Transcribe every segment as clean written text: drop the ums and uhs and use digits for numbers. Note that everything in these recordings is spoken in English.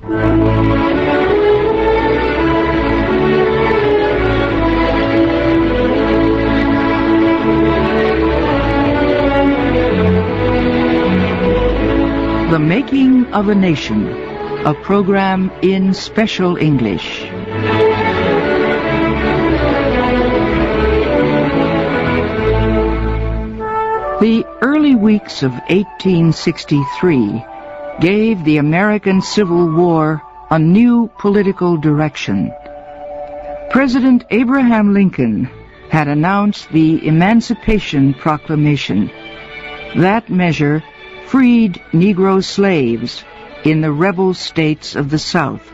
The Making of a Nation, a program in special English. The early weeks of 1863 gave the American Civil War a new political direction. President Abraham Lincoln had announced the Emancipation Proclamation. That measure freed Negro slaves in the rebel states of the South.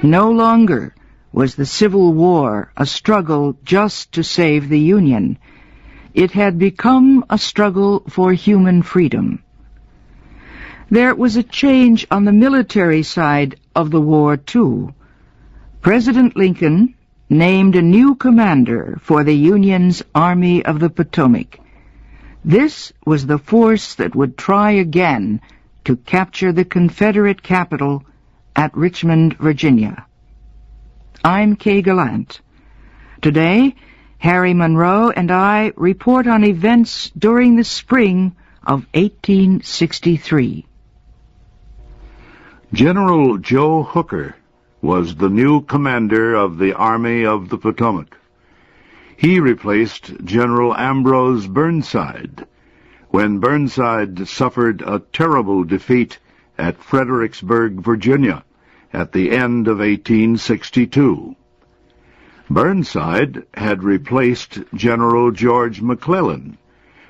No longer was the Civil War a struggle just to save the Union. It had become a struggle for human freedom. There was a change on the military side of the war, too. President Lincoln named a new commander for the Union's Army of the Potomac. This was the force that would try again to capture the Confederate capital at Richmond, Virginia. I'm Kay Gallant. Today, Harry Monroe and I report on events during the spring of 1863. General Joe Hooker was the new commander of the Army of the Potomac. He replaced General Ambrose Burnside when Burnside suffered a terrible defeat at Fredericksburg, Virginia, at the end of 1862. Burnside had replaced General George McClellan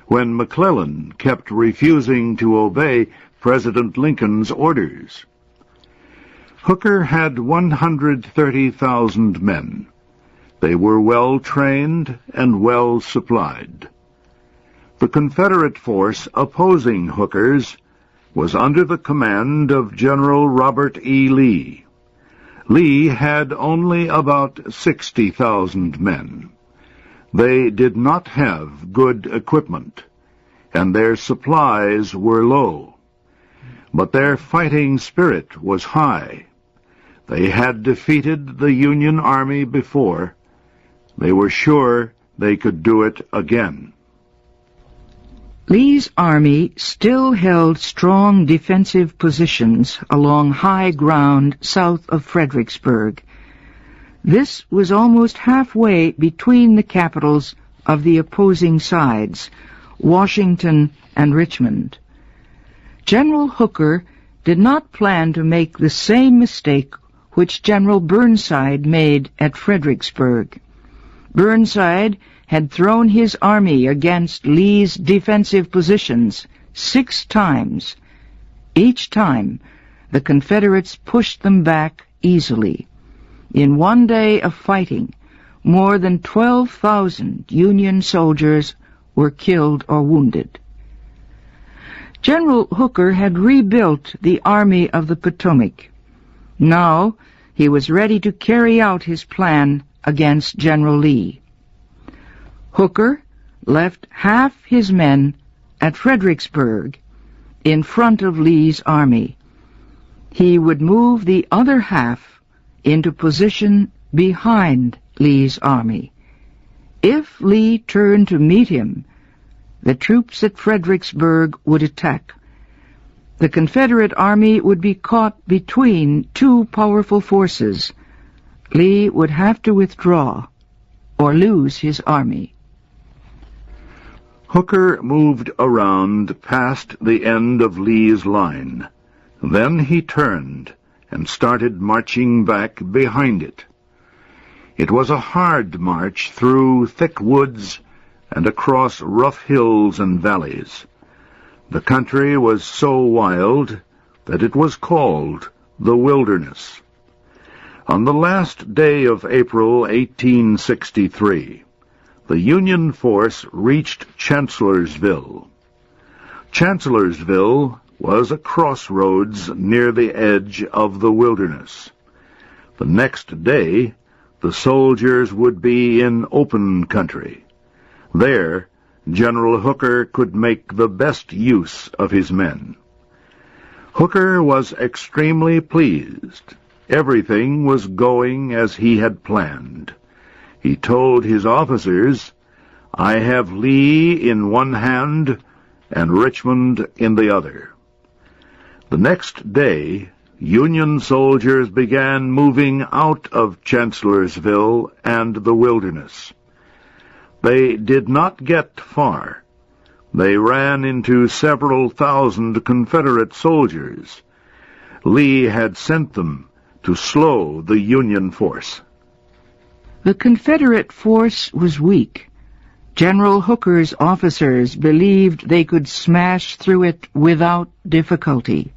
when McClellan kept refusing to obey President Lincoln's orders. Hooker had 130,000 men. They were well trained and well supplied. The Confederate force opposing Hooker's was under the command of General Robert E. Lee. Lee had only about 60,000 men. They did not have good equipment, and their supplies were low. But their fighting spirit was high. They had defeated the Union Army before. They were sure they could do it again. Lee's army still held strong defensive positions along high ground south of Fredericksburg. This was almost halfway between the capitals of the opposing sides, Washington and Richmond. General Hooker did not plan to make the same mistake which General Burnside made at Fredericksburg. Burnside had thrown his army against Lee's defensive positions 6 times. Each time, the Confederates pushed them back easily. In one day of fighting, more than 12,000 Union soldiers were killed or wounded. General Hooker had rebuilt the Army of the Potomac. Now, he was ready to carry out his plan against General Lee. Hooker left half his men at Fredericksburg in front of Lee's army. He would move the other half into position behind Lee's army. If Lee turned to meet him, the troops at Fredericksburg would attack. The Confederate army would be caught between 2 powerful forces. Lee would have to withdraw or lose his army. Hooker moved around past the end of Lee's line. Then he turned and started marching back behind it. It was a hard march through thick woods and across rough hills and valleys. The country was so wild that it was called the Wilderness. On the last day of April 1863, the Union force reached Chancellorsville. Chancellorsville was a crossroads near the edge of the Wilderness. The next day, the soldiers would be in open country. There, General Hooker could make the best use of his men. Hooker was extremely pleased. Everything was going as he had planned. He told his officers, "I have Lee in one hand and Richmond in the other." The next day, Union soldiers began moving out of Chancellorsville and the Wilderness. They did not get far. They ran into several thousand Confederate soldiers. Lee had sent them to slow the Union force. The Confederate force was weak. General Hooker's officers believed they could smash through it without difficulty.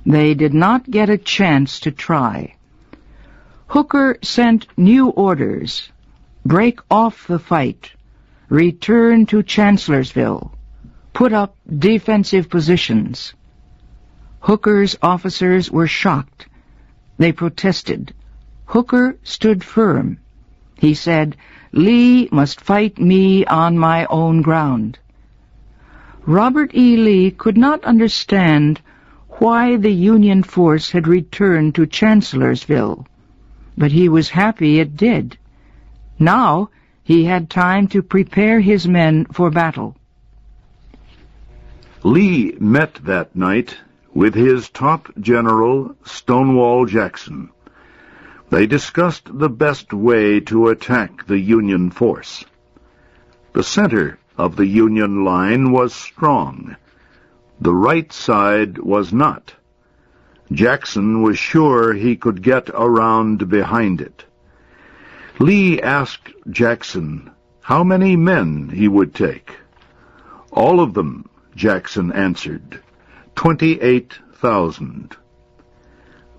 They did not get a chance to try. Hooker sent new orders: break off the fight, return to Chancellorsville, put up defensive positions. Hooker's officers were shocked. They protested. Hooker stood firm. He said, "Lee must fight me on my own ground." Robert E. Lee could not understand why the Union force had returned to Chancellorsville, but he was happy it did. Now he had time to prepare his men for battle. Lee met that night with his top general, Stonewall Jackson. They discussed the best way to attack the Union force. The center of the Union line was strong. The right side was not. Jackson was sure he could get around behind it. Lee asked Jackson how many men he would take. "All of them," Jackson answered. 28,000.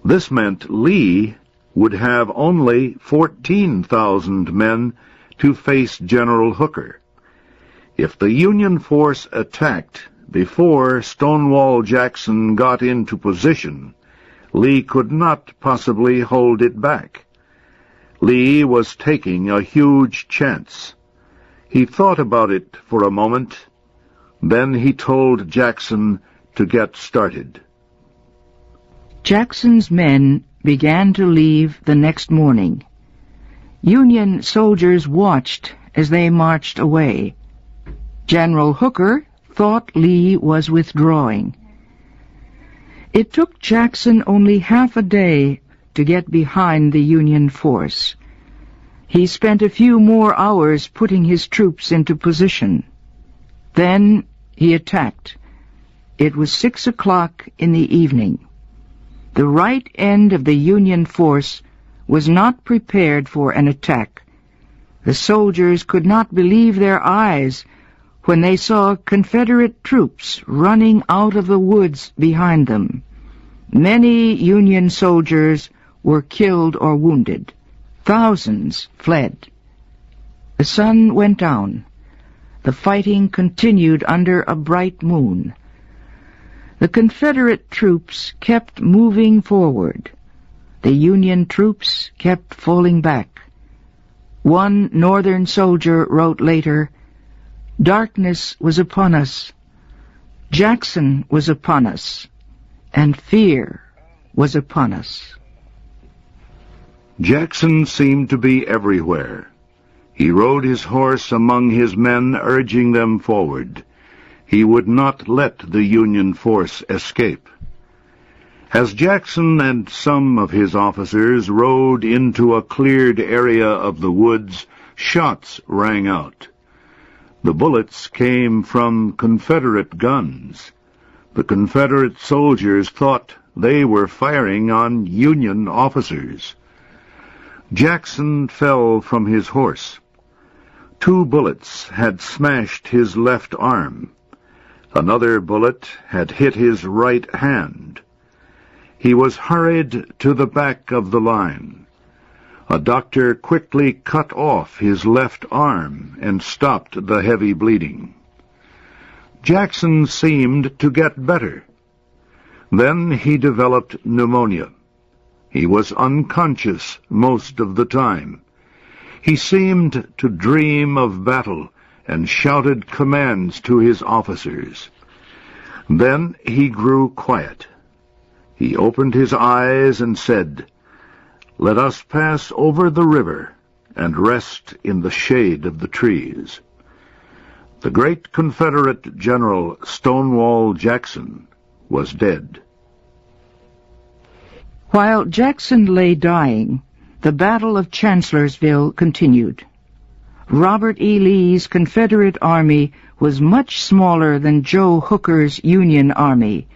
This meant Lee would have only 14,000 men to face General Hooker. If the Union force attacked before Stonewall Jackson got into position, Lee could not possibly hold it back. Lee was taking a huge chance. He thought about it for a moment. Then he told Jackson to get started. Jackson's men began to leave the next morning. Union soldiers watched as they marched away. General Hooker thought Lee was withdrawing. It took Jackson only half a day to get behind the Union force. He spent a few more hours putting his troops into position. Then he attacked. It was 6 o'clock in the evening. The right end of the Union force was not prepared for an attack. The soldiers could not believe their eyes when they saw Confederate troops running out of the woods behind them. Many Union soldiers were killed or wounded. Thousands fled. The sun went down. The fighting continued under a bright moon. The Confederate troops kept moving forward. The Union troops kept falling back. One Northern soldier wrote later, "Darkness was upon us. Jackson was upon us. And fear was upon us." Jackson seemed to be everywhere. He rode his horse among his men, urging them forward. He would not let the Union force escape. As Jackson and some of his officers rode into a cleared area of the woods, shots rang out. The bullets came from Confederate guns. The Confederate soldiers thought they were firing on Union officers. Jackson fell from his horse. 2 bullets had smashed his left arm. Another bullet had hit his right hand. He was hurried to the back of the line. A doctor quickly cut off his left arm and stopped the heavy bleeding. Jackson seemed to get better. Then he developed pneumonia. He was unconscious most of the time. He seemed to dream of battle and shouted commands to his officers. Then he grew quiet. He opened his eyes and said, "Let us pass over the river and rest in the shade of the trees." The great Confederate General Stonewall Jackson was dead. While Jackson lay dying, the Battle of Chancellorsville continued. Robert E. Lee's Confederate Army was much smaller than Joe Hooker's Union Army,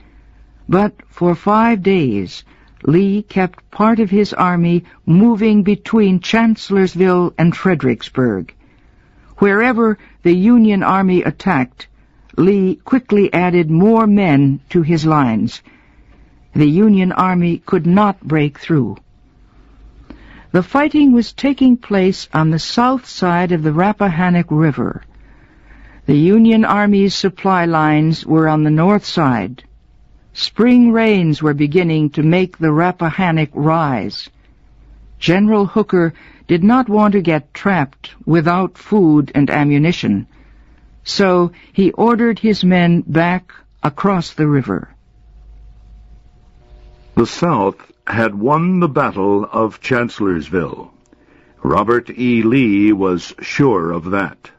but for 5 days Lee kept part of his army moving between Chancellorsville and Fredericksburg. Wherever the Union Army attacked, Lee quickly added more men to his lines. The Union Army could not break through. The fighting was taking place on the south side of the Rappahannock River. The Union Army's supply lines were on the north side. Spring rains were beginning to make the Rappahannock rise. General Hooker did not want to get trapped without food and ammunition, so he ordered his men back across the river. The South had won the Battle of Chancellorsville. Robert E. Lee was sure of that.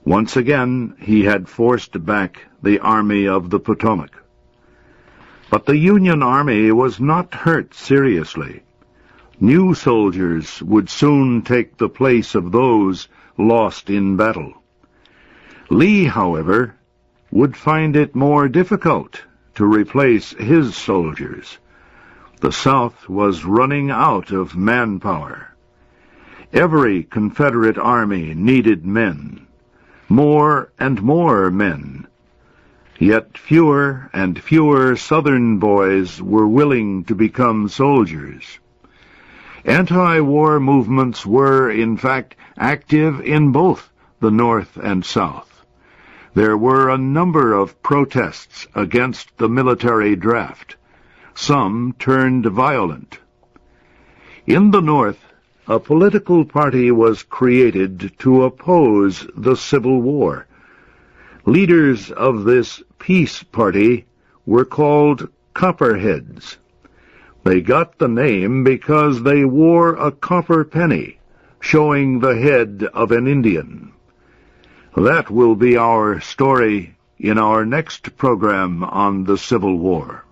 Once again, he had forced back the Army of the Potomac. But the Union Army was not hurt seriously. New soldiers would soon take the place of those lost in battle. Lee, however, would find it more difficult to replace his soldiers. The South was running out of manpower. Every Confederate army needed men, more and more men. Yet fewer and fewer Southern boys were willing to become soldiers. Anti-war movements were, in fact, active in both the North and South. There were a number of protests against the military draft. Some turned violent. In the North, a political party was created to oppose the Civil War. Leaders of this peace party were called Copperheads. They got the name because they wore a copper penny, showing the head of an Indian. That will be our story in our next program on the Civil War.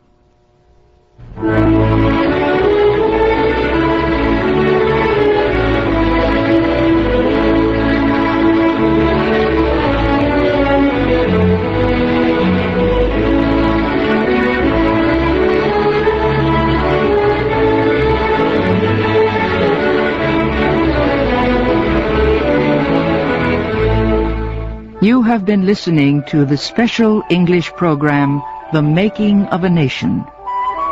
You have been listening to the special English program, The Making of a Nation.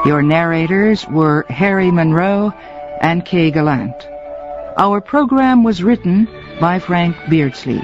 Your narrators were Harry Monroe and Kay Gallant. Our program was written by Frank Beardsley.